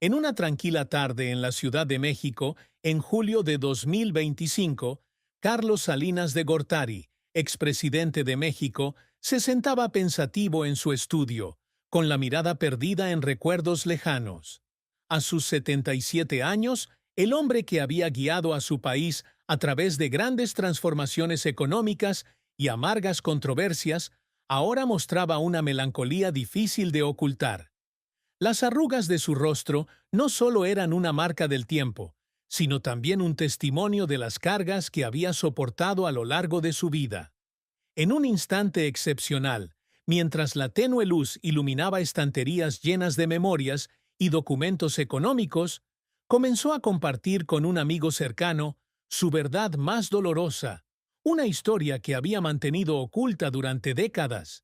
En una tranquila tarde en la Ciudad de México, en julio de 2025, Carlos Salinas de Gortari, expresidente de México, se sentaba pensativo en su estudio, con la mirada perdida en recuerdos lejanos. A sus 77 años, el hombre que había guiado a su país a través de grandes transformaciones económicas y amargas controversias, ahora mostraba una melancolía difícil de ocultar. Las arrugas de su rostro no solo eran una marca del tiempo, sino también un testimonio de las cargas que había soportado a lo largo de su vida. En un instante excepcional, mientras la tenue luz iluminaba estanterías llenas de memorias y documentos económicos, comenzó a compartir con un amigo cercano su verdad más dolorosa, una historia que había mantenido oculta durante décadas.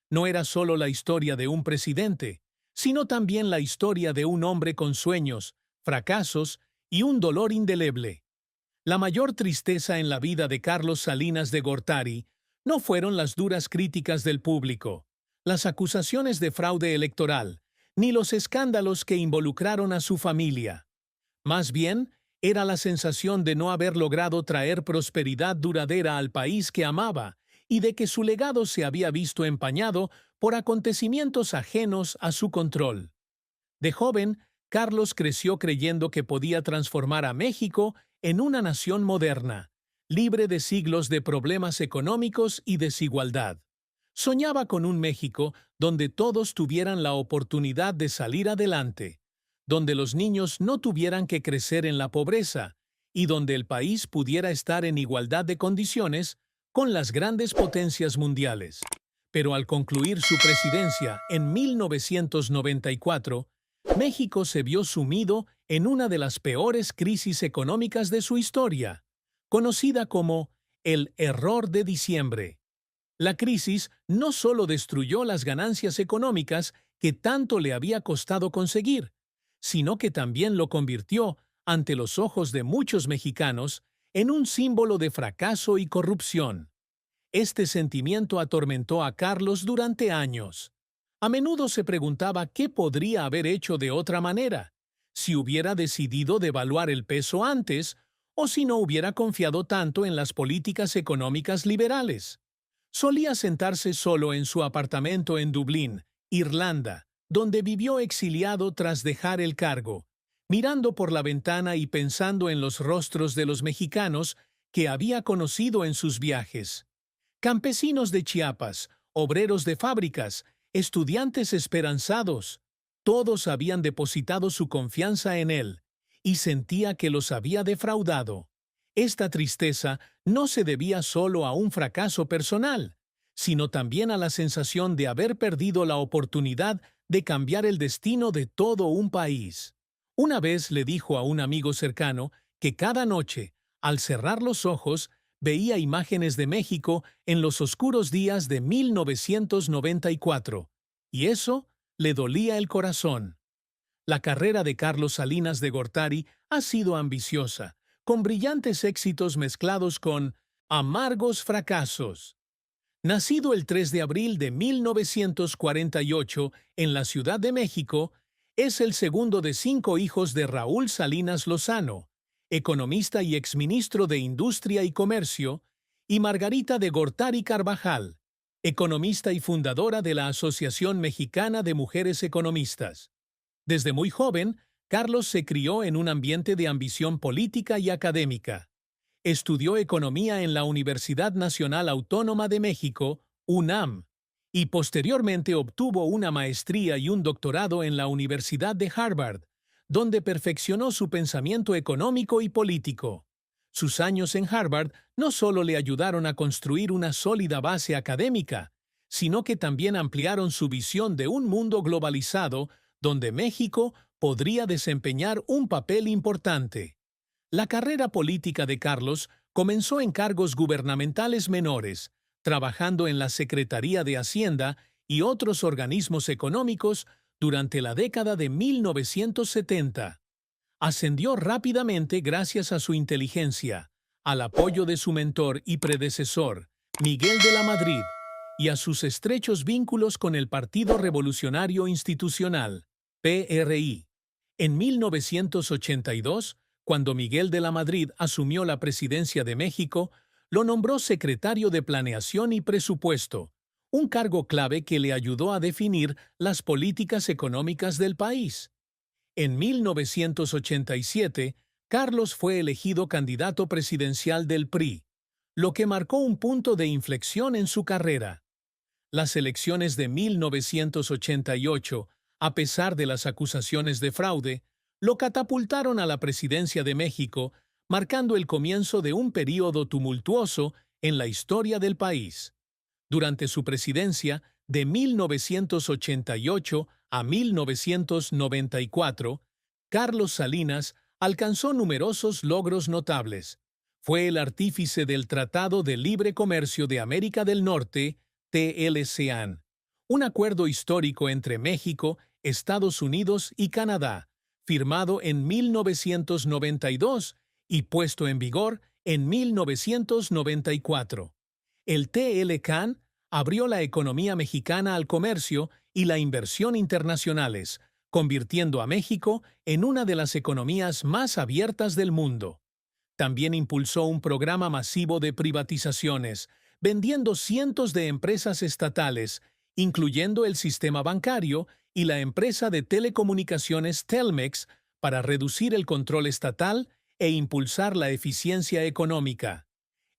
No era solo la historia de un presidente, sino también la historia de un hombre con sueños, fracasos y un dolor indeleble. La mayor tristeza en la vida de Carlos Salinas de Gortari no fueron las duras críticas del público, las acusaciones de fraude electoral, ni los escándalos que involucraron a su familia. Más bien, era la sensación de no haber logrado traer prosperidad duradera al país que amaba y de que su legado se había visto empañado por acontecimientos ajenos a su control. De joven, Carlos creció creyendo que podía transformar a México en una nación moderna, libre de siglos de problemas económicos y desigualdad. Soñaba con un México donde todos tuvieran la oportunidad de salir adelante, donde los niños no tuvieran que crecer en la pobreza y donde el país pudiera estar en igualdad de condiciones con las grandes potencias mundiales. Pero al concluir su presidencia en 1994, México se vio sumido en una de las peores crisis económicas de su historia, conocida como el error de diciembre. La crisis no solo destruyó las ganancias económicas que tanto le había costado conseguir, sino que también lo convirtió, ante los ojos de muchos mexicanos, en un símbolo de fracaso y corrupción. Este sentimiento atormentó a Carlos durante años. A menudo se preguntaba qué podría haber hecho de otra manera, si hubiera decidido devaluar el peso antes o si no hubiera confiado tanto en las políticas económicas liberales. Solía sentarse solo en su apartamento en Dublín, Irlanda, donde vivió exiliado tras dejar el cargo, mirando por la ventana y pensando en los rostros de los mexicanos que había conocido en sus viajes. Campesinos de Chiapas, obreros de fábricas, estudiantes esperanzados, todos habían depositado su confianza en él, y sentía que los había defraudado. Esta tristeza no se debía solo a un fracaso personal, sino también a la sensación de haber perdido la oportunidad de cambiar el destino de todo un país. Una vez le dijo a un amigo cercano que cada noche, al cerrar los ojos, veía imágenes de México en los oscuros días de 1994, y eso le dolía el corazón. La carrera de Carlos Salinas de Gortari ha sido ambiciosa, con brillantes éxitos mezclados con amargos fracasos. Nacido el 3 de abril de 1948 en la Ciudad de México, es el segundo de 5 hijos de Raúl Salinas Lozano, economista y exministro de Industria y Comercio, y Margarita de Gortari Carvajal, economista y fundadora de la Asociación Mexicana de Mujeres Economistas. Desde muy joven, Carlos se crió en un ambiente de ambición política y académica. Estudió economía en la Universidad Nacional Autónoma de México, UNAM, y posteriormente obtuvo una maestría y un doctorado en la Universidad de Harvard, donde perfeccionó su pensamiento económico y político. Sus años en Harvard no solo le ayudaron a construir una sólida base académica, sino que también ampliaron su visión de un mundo globalizado donde México podría desempeñar un papel importante. La carrera política de Carlos comenzó en cargos gubernamentales menores, trabajando en la Secretaría de Hacienda y otros organismos económicos durante la década de 1970. Ascendió rápidamente gracias a su inteligencia, al apoyo de su mentor y predecesor, Miguel de la Madrid, y a sus estrechos vínculos con el Partido Revolucionario Institucional, PRI. En 1982, cuando Miguel de la Madrid asumió la presidencia de México, lo nombró secretario de Planeación y Presupuesto, un cargo clave que le ayudó a definir las políticas económicas del país. En 1987, Carlos fue elegido candidato presidencial del PRI, lo que marcó un punto de inflexión en su carrera. Las elecciones de 1988, a pesar de las acusaciones de fraude, lo catapultaron a la presidencia de México, marcando el comienzo de un período tumultuoso en la historia del país. Durante su presidencia, de 1988 a 1994, Carlos Salinas alcanzó numerosos logros notables. Fue el artífice del Tratado de Libre Comercio de América del Norte, TLCAN, un acuerdo histórico entre México, Estados Unidos y Canadá, firmado en 1992 y puesto en vigor en 1994. El TLCAN abrió la economía mexicana al comercio y la inversión internacionales, convirtiendo a México en una de las economías más abiertas del mundo. También impulsó un programa masivo de privatizaciones, vendiendo cientos de empresas estatales, incluyendo el sistema bancario y la empresa de telecomunicaciones Telmex, para reducir el control estatal e impulsar la eficiencia económica.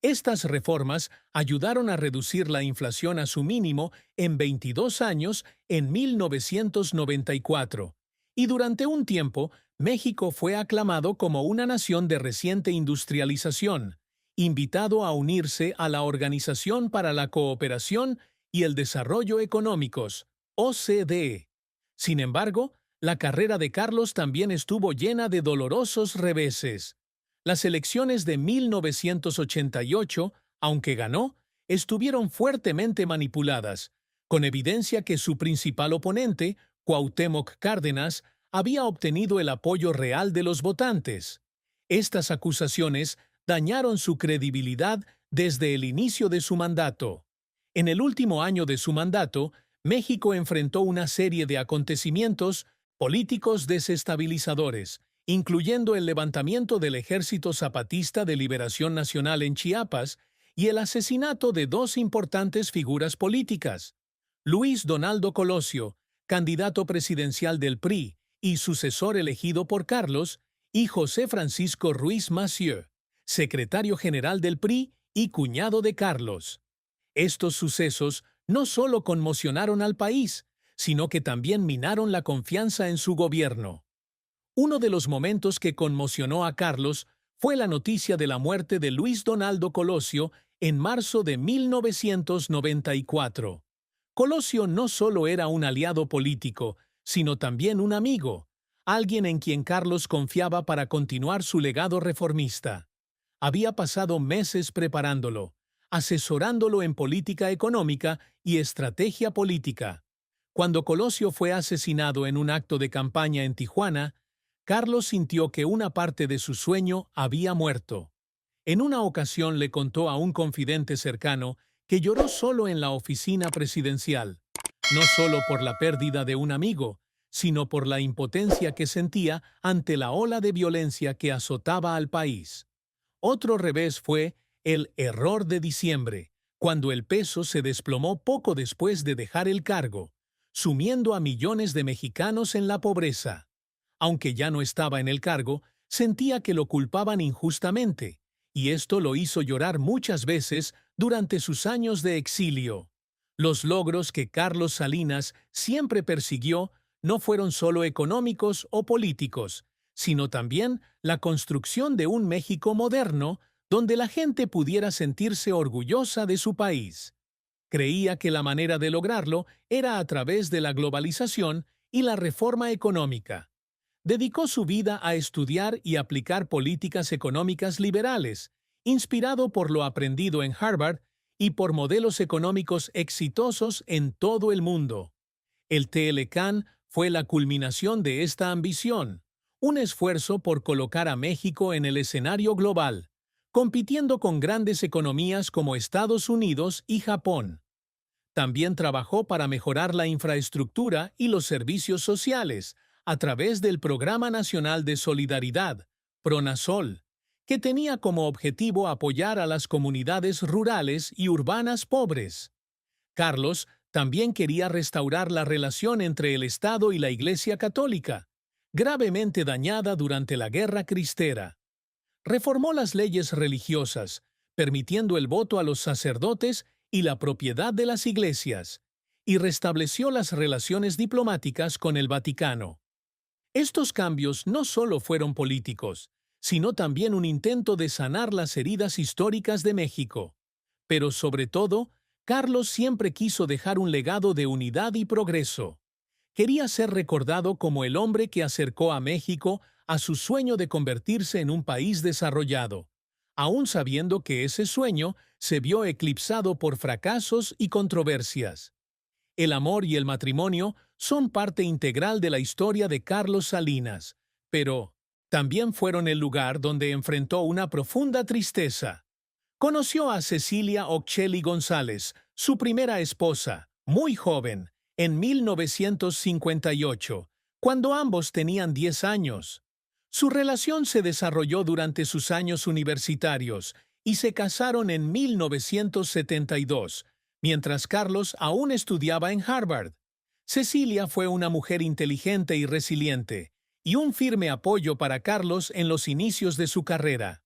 Estas reformas ayudaron a reducir la inflación a su mínimo en 22 años en 1994, y durante un tiempo México fue aclamado como una nación de reciente industrialización, invitado a unirse a la Organización para la Cooperación y el Desarrollo Económicos, OCDE. Sin embargo, la carrera de Carlos también estuvo llena de dolorosos reveses. Las elecciones de 1988, aunque ganó, estuvieron fuertemente manipuladas, con evidencia que su principal oponente, Cuauhtémoc Cárdenas, había obtenido el apoyo real de los votantes. Estas acusaciones dañaron su credibilidad desde el inicio de su mandato. En el último año de su mandato, México enfrentó una serie de acontecimientos políticos desestabilizadores, incluyendo el levantamiento del Ejército Zapatista de Liberación Nacional en Chiapas y el asesinato de dos importantes figuras políticas: Luis Donaldo Colosio, candidato presidencial del PRI y sucesor elegido por Carlos, y José Francisco Ruiz Massieu, secretario general del PRI y cuñado de Carlos. Estos sucesos no solo conmocionaron al país, sino que también minaron la confianza en su gobierno. Uno de los momentos que conmocionó a Carlos fue la noticia de la muerte de Luis Donaldo Colosio en marzo de 1994. Colosio no solo era un aliado político, sino también un amigo, alguien en quien Carlos confiaba para continuar su legado reformista. Había pasado meses preparándolo, asesorándolo en política económica y estrategia política. Cuando Colosio fue asesinado en un acto de campaña en Tijuana, Carlos sintió que una parte de su sueño había muerto. En una ocasión le contó a un confidente cercano que lloró solo en la oficina presidencial, no solo por la pérdida de un amigo, sino por la impotencia que sentía ante la ola de violencia que azotaba al país. Otro revés fue el error de diciembre, cuando el peso se desplomó poco después de dejar el cargo, sumiendo a millones de mexicanos en la pobreza. Aunque ya no estaba en el cargo, sentía que lo culpaban injustamente, y esto lo hizo llorar muchas veces durante sus años de exilio. Los logros que Carlos Salinas siempre persiguió no fueron solo económicos o políticos, sino también la construcción de un México moderno donde la gente pudiera sentirse orgullosa de su país. Creía que la manera de lograrlo era a través de la globalización y la reforma económica. Dedicó su vida a estudiar y aplicar políticas económicas liberales, inspirado por lo aprendido en Harvard y por modelos económicos exitosos en todo el mundo. El TLCAN fue la culminación de esta ambición, un esfuerzo por colocar a México en el escenario global, compitiendo con grandes economías como Estados Unidos y Japón. También trabajó para mejorar la infraestructura y los servicios sociales, a través del Programa Nacional de Solidaridad, PRONASOL, que tenía como objetivo apoyar a las comunidades rurales y urbanas pobres. Carlos también quería restaurar la relación entre el Estado y la Iglesia Católica, gravemente dañada durante la Guerra Cristera. Reformó las leyes religiosas, permitiendo el voto a los sacerdotes y la propiedad de las iglesias, y restableció las relaciones diplomáticas con el Vaticano. Estos cambios no solo fueron políticos, sino también un intento de sanar las heridas históricas de México. Pero sobre todo, Carlos siempre quiso dejar un legado de unidad y progreso. Quería ser recordado como el hombre que acercó a México a su sueño de convertirse en un país desarrollado, aún sabiendo que ese sueño se vio eclipsado por fracasos y controversias. El amor y el matrimonio son parte integral de la historia de Carlos Salinas, pero también fueron el lugar donde enfrentó una profunda tristeza. Conoció a Cecilia Ocelli González, su primera esposa, muy joven, en 1958, cuando ambos tenían 10 años. Su relación se desarrolló durante sus años universitarios y se casaron en 1972, mientras Carlos aún estudiaba en Harvard. Cecilia fue una mujer inteligente y resiliente, y un firme apoyo para Carlos en los inicios de su carrera.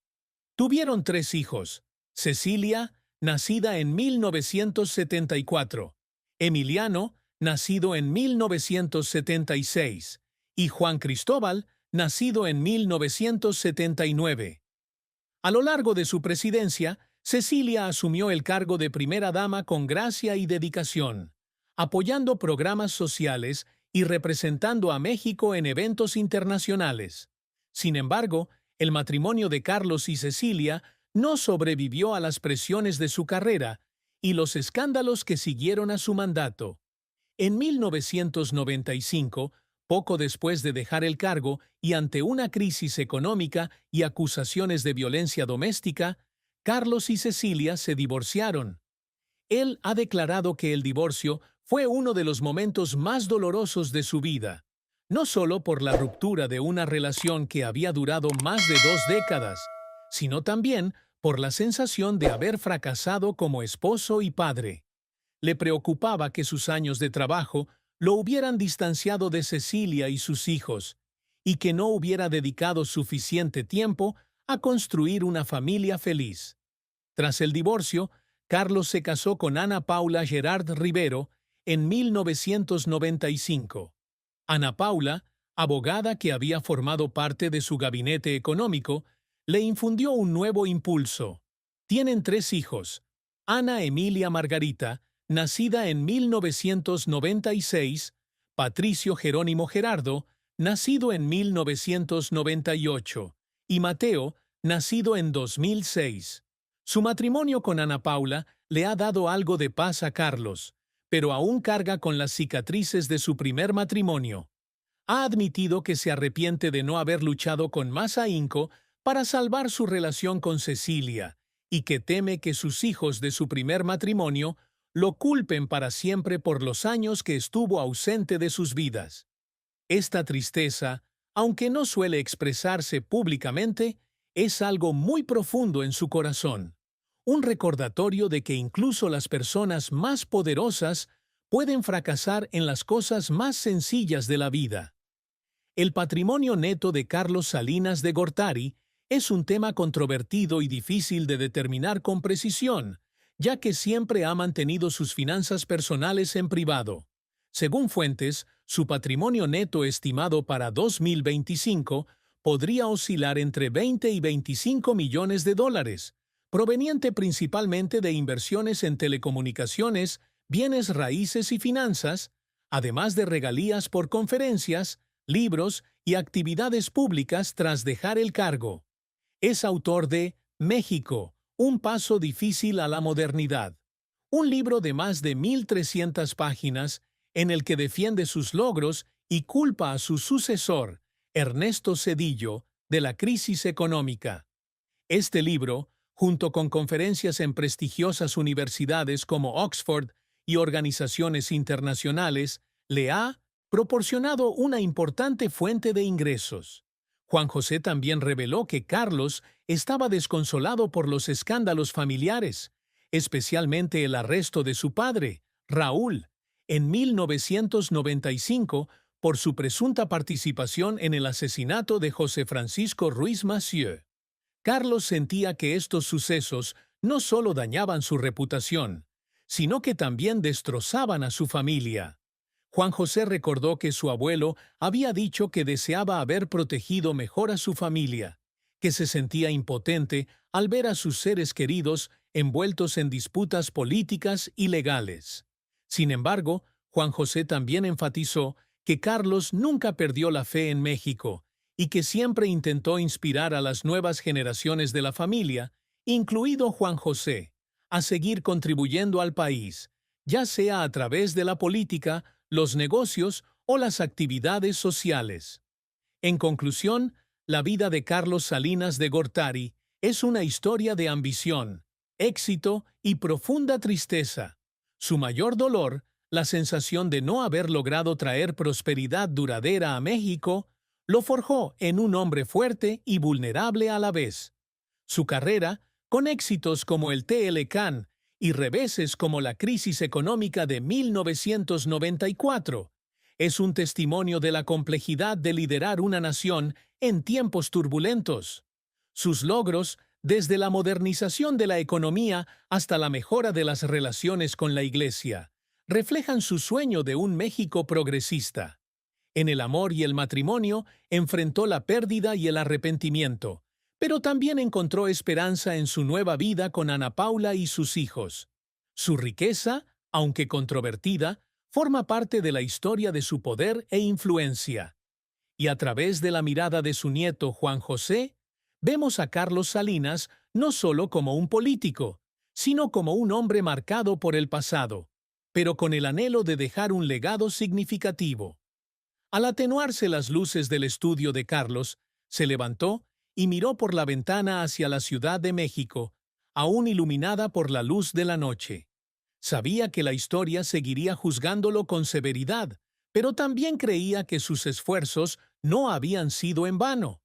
Tuvieron 3 hijos: Cecilia, nacida en 1974, Emiliano, nacido en 1976, y Juan Cristóbal, nacido en 1979. A lo largo de su presidencia, Cecilia asumió el cargo de primera dama con gracia y dedicación, apoyando programas sociales y representando a México en eventos internacionales. Sin embargo, el matrimonio de Carlos y Cecilia no sobrevivió a las presiones de su carrera y los escándalos que siguieron a su mandato. En 1995, poco después de dejar el cargo y ante una crisis económica y acusaciones de violencia doméstica, Carlos y Cecilia se divorciaron. Él ha declarado que el divorcio fue uno de los momentos más dolorosos de su vida, no solo por la ruptura de una relación que había durado más de 2 décadas, sino también por la sensación de haber fracasado como esposo y padre. Le preocupaba que sus años de trabajo lo hubieran distanciado de Cecilia y sus hijos, y que no hubiera dedicado suficiente tiempo a construir una familia feliz. Tras el divorcio, Carlos se casó con Ana Paula Gerard Rivero en 1995. Ana Paula, abogada que había formado parte de su gabinete económico, le infundió un nuevo impulso. Tienen 3 hijos: Ana Emilia Margarita, nacida en 1996, Patricio Jerónimo Gerardo, nacido en 1998, y Mateo, nacido en 2006. Su matrimonio con Ana Paula le ha dado algo de paz a Carlos, pero aún carga con las cicatrices de su primer matrimonio. Ha admitido que se arrepiente de no haber luchado con más ahínco para salvar su relación con Cecilia, y que teme que sus hijos de su primer matrimonio lo culpen para siempre por los años que estuvo ausente de sus vidas. Esta tristeza, aunque no suele expresarse públicamente, es algo muy profundo en su corazón. Un recordatorio de que incluso las personas más poderosas pueden fracasar en las cosas más sencillas de la vida. El patrimonio neto de Carlos Salinas de Gortari es un tema controvertido y difícil de determinar con precisión, ya que siempre ha mantenido sus finanzas personales en privado. Según fuentes, su patrimonio neto estimado para 2025 podría oscilar entre 20 y 25 millones de dólares, proveniente principalmente de inversiones en telecomunicaciones, bienes raíces y finanzas, además de regalías por conferencias, libros y actividades públicas tras dejar el cargo. Es autor de México, un paso difícil a la modernidad, un libro de más de 1,300 páginas en el que defiende sus logros y culpa a su sucesor, Ernesto Zedillo, de la crisis económica. Este libro, junto con conferencias en prestigiosas universidades como Oxford y organizaciones internacionales, le ha proporcionado una importante fuente de ingresos. Juan José también reveló que Carlos estaba desconsolado por los escándalos familiares, especialmente el arresto de su padre, Raúl, en 1995 por su presunta participación en el asesinato de José Francisco Ruiz Massieu. Carlos sentía que estos sucesos no solo dañaban su reputación, sino que también destrozaban a su familia. Juan José recordó que su abuelo había dicho que deseaba haber protegido mejor a su familia, que se sentía impotente al ver a sus seres queridos envueltos en disputas políticas y legales. Sin embargo, Juan José también enfatizó que Carlos nunca perdió la fe en México y que siempre intentó inspirar a las nuevas generaciones de la familia, incluido Juan José, a seguir contribuyendo al país, ya sea a través de la política, los negocios o las actividades sociales. En conclusión, la vida de Carlos Salinas de Gortari es una historia de ambición, éxito y profunda tristeza. Su mayor dolor, la sensación de no haber logrado traer prosperidad duradera a México, lo forjó en un hombre fuerte y vulnerable a la vez. Su carrera, con éxitos como el TLCAN y reveses como la crisis económica de 1994, es un testimonio de la complejidad de liderar una nación en tiempos turbulentos. Sus logros, desde la modernización de la economía hasta la mejora de las relaciones con la Iglesia, reflejan su sueño de un México progresista. En el amor y el matrimonio enfrentó la pérdida y el arrepentimiento, pero también encontró esperanza en su nueva vida con Ana Paula y sus hijos. Su riqueza, aunque controvertida, forma parte de la historia de su poder e influencia. Y a través de la mirada de su nieto Juan José, vemos a Carlos Salinas no solo como un político, sino como un hombre marcado por el pasado, pero con el anhelo de dejar un legado significativo. Al atenuarse las luces del estudio de Carlos, se levantó y miró por la ventana hacia la Ciudad de México, aún iluminada por la luz de la noche. Sabía que la historia seguiría juzgándolo con severidad, pero también creía que sus esfuerzos no habían sido en vano.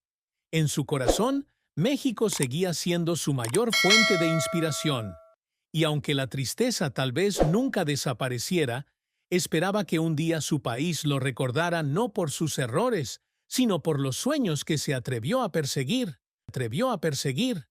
En su corazón, México seguía siendo su mayor fuente de inspiración. Y aunque la tristeza tal vez nunca desapareciera, esperaba que un día su país lo recordara no por sus errores, sino por los sueños que se atrevió a perseguir, atrevió a perseguir.